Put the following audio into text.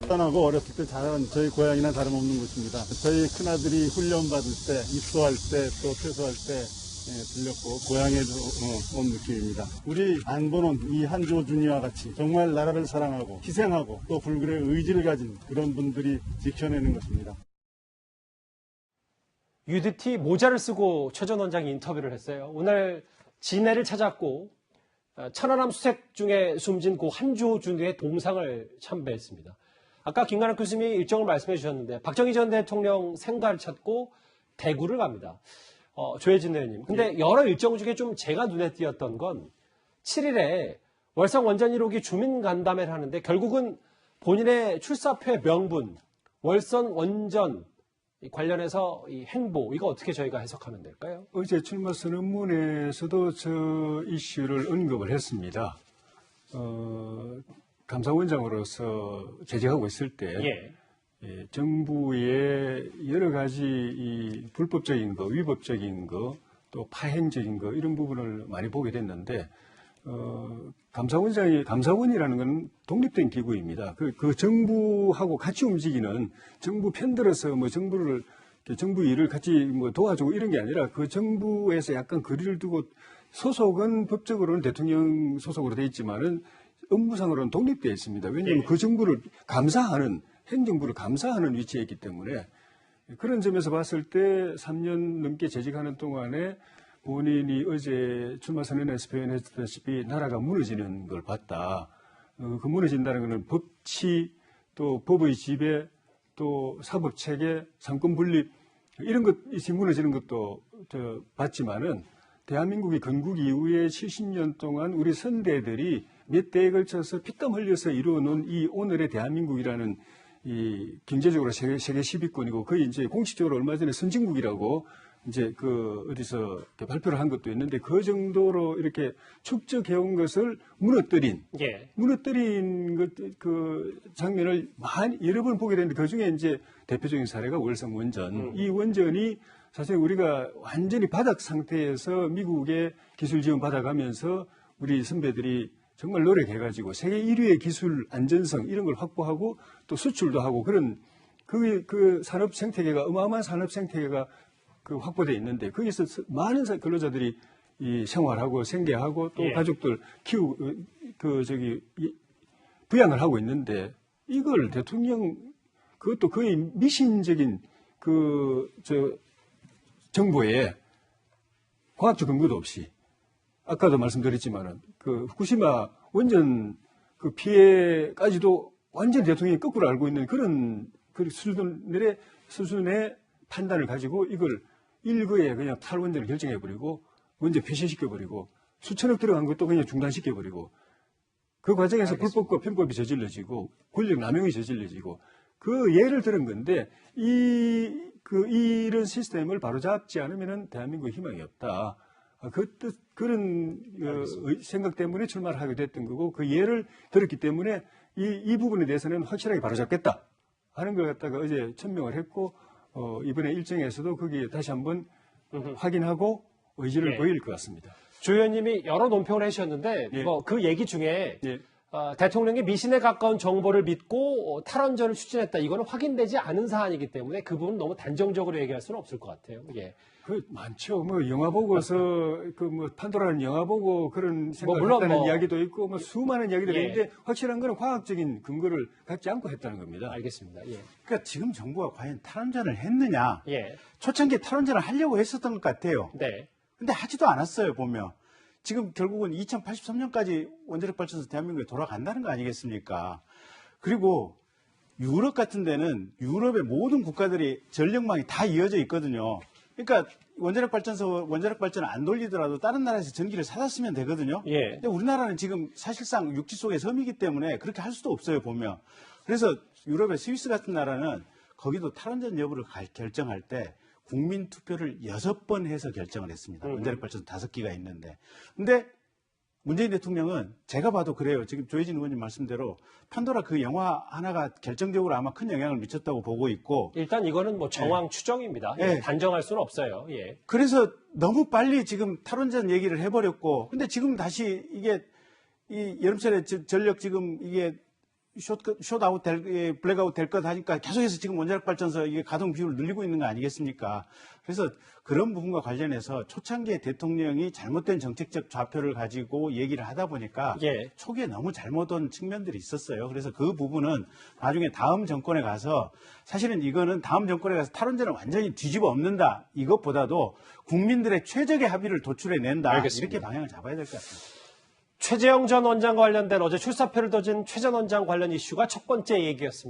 하고 어렸을 때 자란 저희 고향이나 다름없는 곳입니다. 저희 큰아들이 훈련받을 때, 입소할 때, 또 퇴소할 때 들렸고 고향에도 온 느낌입니다. 우리 안보는 이 한조준이와 같이 정말 나라를 사랑하고 희생하고 또 불굴의 의지를 가진 그런 분들이 지켜내는 것입니다. UDT 모자를 쓰고 최 전 원장이 인터뷰를 했어요. 오늘 진해를 찾았고 천안함 수색 중에 숨진 고 한조준의 동상을 참배했습니다. 아까 김관학 교수님이 일정을 말씀해 주셨는데 박정희 전 대통령 생가를 찾고 대구를 갑니다. 조혜진 의원님. 근데 여러 일정 중에 좀 제가 눈에 띄었던 건 7일에 월성 원전 1호기 주민 간담회를 하는데 결국은 본인의 출사표의 명분, 월성 원전 관련해서 이 행보, 이거 어떻게 저희가 해석하면 될까요? 어제 출마 선언문에서도 저 이슈를 언급을 했습니다. 감사원장으로서 재직하고 있을 때 정부의 여러 가지 이 불법적인 거, 위법적인 거, 또 파행적인 거 이런 부분을 많이 보게 됐는데 감사원이라는 건 독립된 기구입니다. 그 정부하고 같이 움직이는 정부 편들어서 뭐 정부 일을 같이 뭐 도와주고 이런 게 아니라 그 정부에서 약간 거리를 두고 소속은 법적으로는 대통령 소속으로 돼 있지만은 업무상으로는 독립되어 있습니다. 왜냐하면 그 정부를 감사하는, 행정부를 감사하는 위치에 있기 때문에 그런 점에서 봤을 때 3년 넘게 재직하는 동안에 본인이 어제 출마 선언에서 표현했다시피 나라가 무너지는 걸 봤다. 그 무너진다는 것은 법치, 또 법의 지배, 또 사법체계, 상권분립 이런 것이 무너지는 것도 봤지만은 대한민국이 건국 이후에 70년 동안 우리 선대들이 몇 대에 걸쳐서 피땀 흘려서 이루어놓은 이 오늘의 대한민국이라는 이 경제적으로 세계 10위권이고 거의 이제 공식적으로 얼마 전에 선진국이라고 이제 어디서 발표를 한 것도 있는데 그 정도로 이렇게 축적해온 것을 무너뜨린 그 장면을 여러 번 보게 되는데 그 중에 이제 대표적인 사례가 월성 원전. 이 원전이 사실 우리가 완전히 바닥 상태에서 미국의 기술 지원 받아가면서 우리 선배들이 정말 노력해가지고 세계 1위의 기술 안전성 이런 걸 확보하고 또 수출도 하고 그런 그 산업 생태계가 어마어마한 산업 생태계가 확보되어 있는데 거기서 많은 근로자들이 이 생활하고 생계하고 또 가족들 키우고 부양을 하고 있는데 이걸 대통령 그것도 거의 미신적인 정보에 과학적 근거도 없이 아까도 말씀드렸지만은 후쿠시마 원전 피해까지도 완전 대통령이 거꾸로 알고 있는 그런 수준의 판단을 가지고 이걸 일거에 그냥 탈원전을 결정해버리고 원전 폐쇄시켜버리고 수천억 들어간 것도 그냥 중단시켜버리고 그 과정에서 불법과 편법이 저질러지고 권력 남용이 저질러지고 그 예를 들은 건데 이런 시스템을 바로잡지 않으면은 대한민국의 희망이 없다. 그런 생각 때문에 출마를 하게 됐던 거고 그 예를 들었기 때문에 이 부분에 대해서는 확실하게 바로잡겠다 하는 걸 갖다가 어제 천명을 했고 이번에 일정에서도 거기에 다시 한번 확인하고 의지를 보일 것 같습니다. 조 의원님이 여러 논평을 해주셨는데 그 얘기 중에 대통령이 미신에 가까운 정보를 믿고 탈원전을 추진했다. 이거는 확인되지 않은 사안이기 때문에 그 부분 너무 단정적으로 얘기할 수는 없을 것 같아요. 많죠. 영화 보고서 판도라는 영화 보고 그런 생각을 했다는 이야기도 있고 수많은 이야기들이 있는데 확실한 건 과학적인 근거를 갖지 않고 했다는 겁니다. 알겠습니다. 그러니까 지금 정부가 과연 탈원전을 했느냐? 초창기에 탈원전을 하려고 했었던 것 같아요. 근데 하지도 않았어요, 보면. 지금 결국은 2083년까지 원자력 발전소 대한민국에 돌아간다는 거 아니겠습니까? 그리고 유럽 같은 데는 유럽의 모든 국가들이 전력망이 다 이어져 있거든요. 그러니까 원자력 발전을 안 돌리더라도 다른 나라에서 전기를 사다 쓰면 되거든요. 근데 우리나라는 지금 사실상 육지 속의 섬이기 때문에 그렇게 할 수도 없어요, 보면. 그래서 유럽의 스위스 같은 나라는 거기도 탈원전 여부를 결정할 때 국민 투표를 6번 해서 결정을 했습니다. 원자력 발전소 5기가 있는데. 근데 문재인 대통령은 제가 봐도 그래요. 지금 조혜진 의원님 말씀대로 판도라 그 영화 하나가 결정적으로 아마 큰 영향을 미쳤다고 보고 있고. 일단 이거는 정황 추정입니다. 단정할 수는 없어요. 그래서 너무 빨리 지금 탈원전 얘기를 해버렸고. 근데 지금 다시 이게 이 여름철에 전력 지금 이게 숏아웃 블랙아웃 될 것 하니까 계속해서 지금 원자력 발전소 이게 가동 비율을 늘리고 있는 거 아니겠습니까? 그래서 그런 부분과 관련해서 초창기에 대통령이 잘못된 정책적 좌표를 가지고 얘기를 하다 보니까 예. 초기에 너무 잘못 온 측면들이 있었어요. 그래서 그 부분은 나중에 다음 정권에 가서 사실은 이거는 다음 정권에 가서 탈원전을 완전히 뒤집어 엎는다. 이것보다도 국민들의 최적의 합의를 도출해낸다. 알겠습니다. 이렇게 방향을 잡아야 될 것 같습니다. 최재형 전 원장과 관련된 어제 출사표를 던진 최 전 원장 관련 이슈가 첫 번째 얘기였습니다.